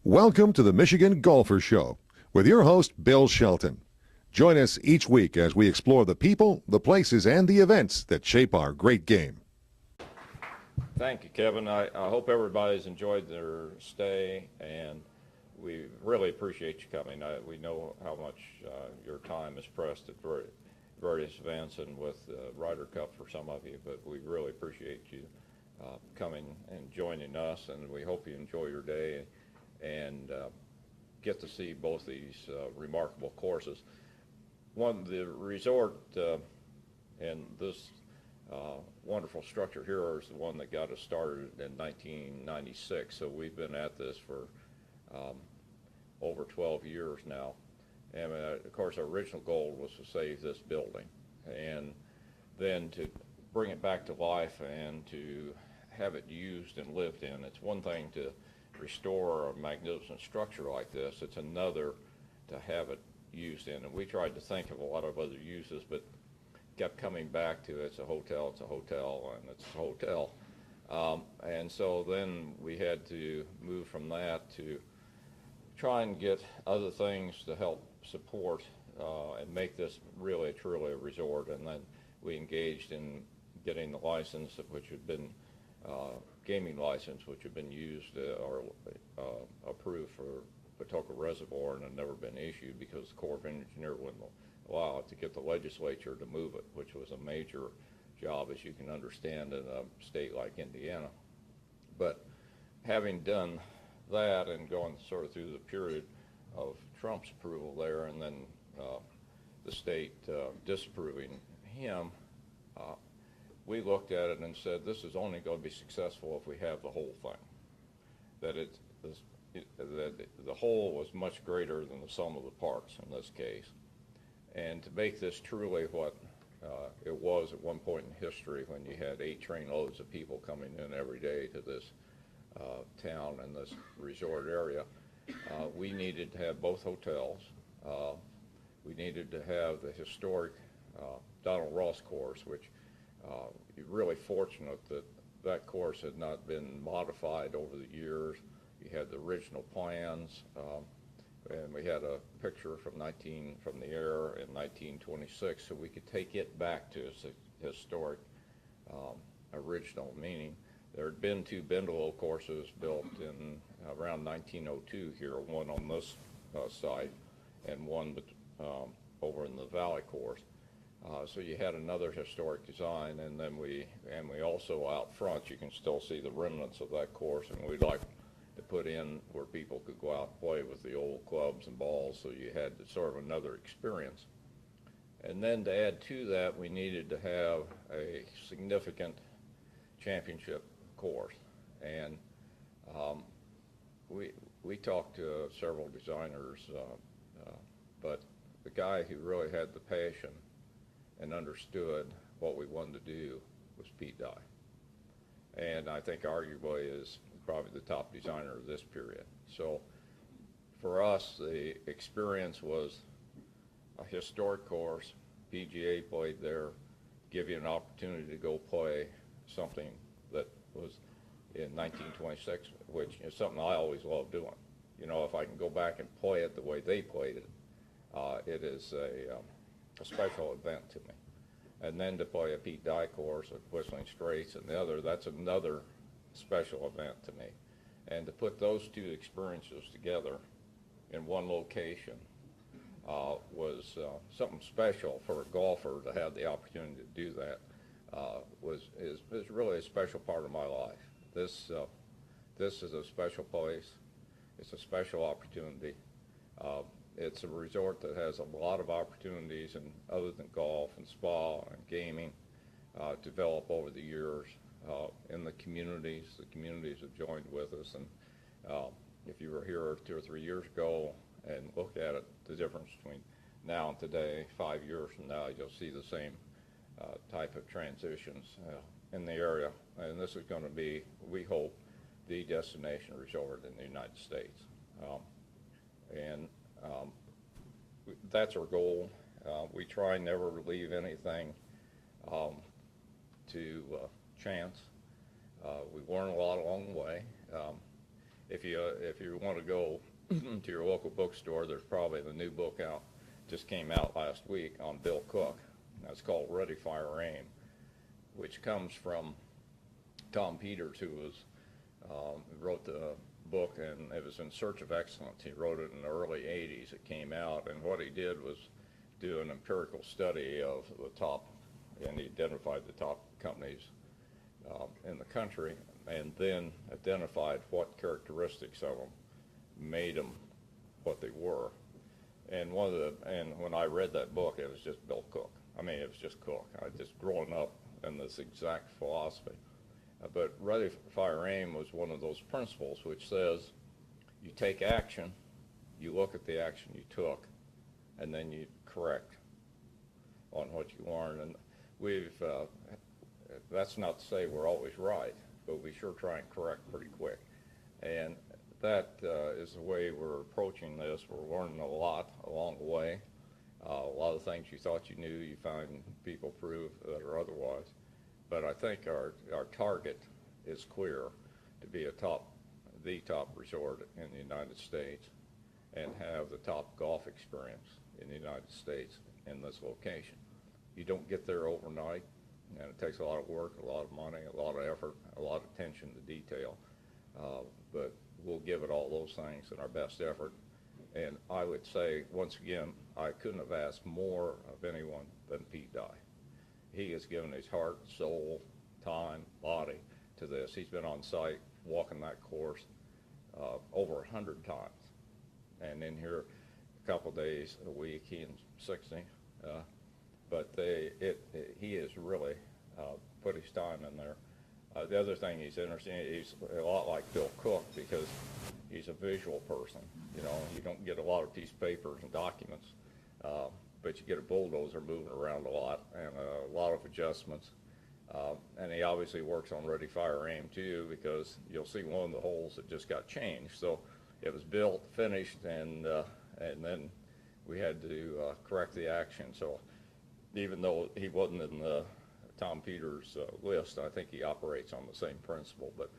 Welcome to the Michigan Golfer Show with your host, Bill Shelton. Join us each week as we explore the people, the places, and the events that shape our great game. Thank you, Kevin. I hope everybody's enjoyed their stay, and we really appreciate you coming. We know how much your time is pressed at various events and with Ryder Cup for some of you, but we really appreciate you coming and joining us, and we hope you enjoy your day and get to see both these remarkable courses. The resort and this wonderful structure here is the one that got us started in 1996, so we've been at this for over 12 years now. And of course our original goal was to save this building and then to bring it back to life and to have it used and lived in. It's one thing to restore a magnificent structure like this, it's another to have it used in. And we tried to think of a lot of other uses, but kept coming back to it's a hotel, and it's a hotel. And so then we had to move from that to try and get other things to help support and make this really truly a resort. And then we engaged in getting the license, which had been gaming license, which had been used or approved for Patoka Reservoir and had never been issued because the Corps of Engineers wouldn't allow it, to get the legislature to move it, which was a major job, as you can understand, in a state like Indiana. But having done that and going sort of through the period of Trump's approval there and then the state disapproving him, we looked at it and said, this is only going to be successful if we have the whole thing. That the whole was much greater than the sum of the parts in this case. And to make this truly what it was at one point in history, when you had 8 trainloads of people coming in every day to this town and this resort area, we needed to have both hotels. We needed to have the historic Donald Ross course, which you're really fortunate that that course had not been modified over the years. You had the original plans, and we had a picture from the air in 1926, so we could take it back to its historic original meaning. There had been 2 Bindalow courses built in around 1902 here, one on this site and one over in the Valley course. So you had another historic design, and then we also out front, you can still see the remnants of that course, and we'd like to put in where people could go out and play with the old clubs and balls, so you had sort of another experience. And then to add to that, we needed to have a significant championship course. And we talked to several designers, but the guy who really had the passion and understood what we wanted to do was Pete Dye. And I think arguably is probably the top designer of this period. So for us, the experience was a historic course. PGA played there, give you an opportunity to go play something that was in 1926, which is something I always love doing. You know, if I can go back and play it the way they played it, it is a special event to me. And then to play a Pete Dye course at Whistling Straits and that's another special event to me. And to put those 2 experiences together in one location was something special for a golfer to have the opportunity to do that. Is really a special part of my life. This is a special place. It's a special opportunity. It's a resort that has a lot of opportunities, and other than golf and spa and gaming, develop over the years in the communities. The communities have joined with us, and if you were here 2 or 3 years ago and looked at it, the difference between now and today, 5 years from now, you'll see the same type of transitions in the area. And this is going to be, we hope, the destination resort in the United States. That's our goal. We try never to leave anything to chance. We learn a lot along the way. if you want to go to your local bookstore, there's probably the new book out, just came out last week on Bill Cook. That's called Ready, Fire, Aim, which comes from Tom Peters, who wrote the book, and it was In Search of Excellence. He wrote it in the early 80s. It came out, and what he did was do an empirical study of the top, and he identified the top companies in the country, and then identified what characteristics of them made them what they were. And when I read that book, it was just Bill Cook. I mean, it was just Cook. I just growing up in this exact philosophy. But Ready, Fire, Aim was one of those principles which says you take action, you look at the action you took, and then you correct on what you learned. And that's not to say we're always right, but we sure try and correct pretty quick. And that is the way we're approaching this. We're learning a lot along the way. A lot of things you thought you knew, you find people prove that are otherwise. But I think our target is clear, to be the top resort in the United States and have the top golf experience in the United States in this location. You don't get there overnight, and it takes a lot of work, a lot of money, a lot of effort, a lot of attention to detail. But we'll give it all those things in our best effort. And I would say, once again, I couldn't have asked more of anyone than Pete Dye. He has given his heart, soul, time, body to this. He's been on site walking that course over 100 times. And in here a couple days a week, he and 60. But he has really put his time in there. The other thing he's interesting, he's a lot like Bill Cook because he's a visual person. You know, you don't get a lot of piece of paper and documents, but you get a bulldozer moving around a lot and a lot of adjustments. And he obviously works on Ready, Fire, Aim too, because you'll see one of the holes that just got changed. So it was built, finished, and then we had to correct the action. So even though he wasn't in the Tom Peters list, I think he operates on the same principle. But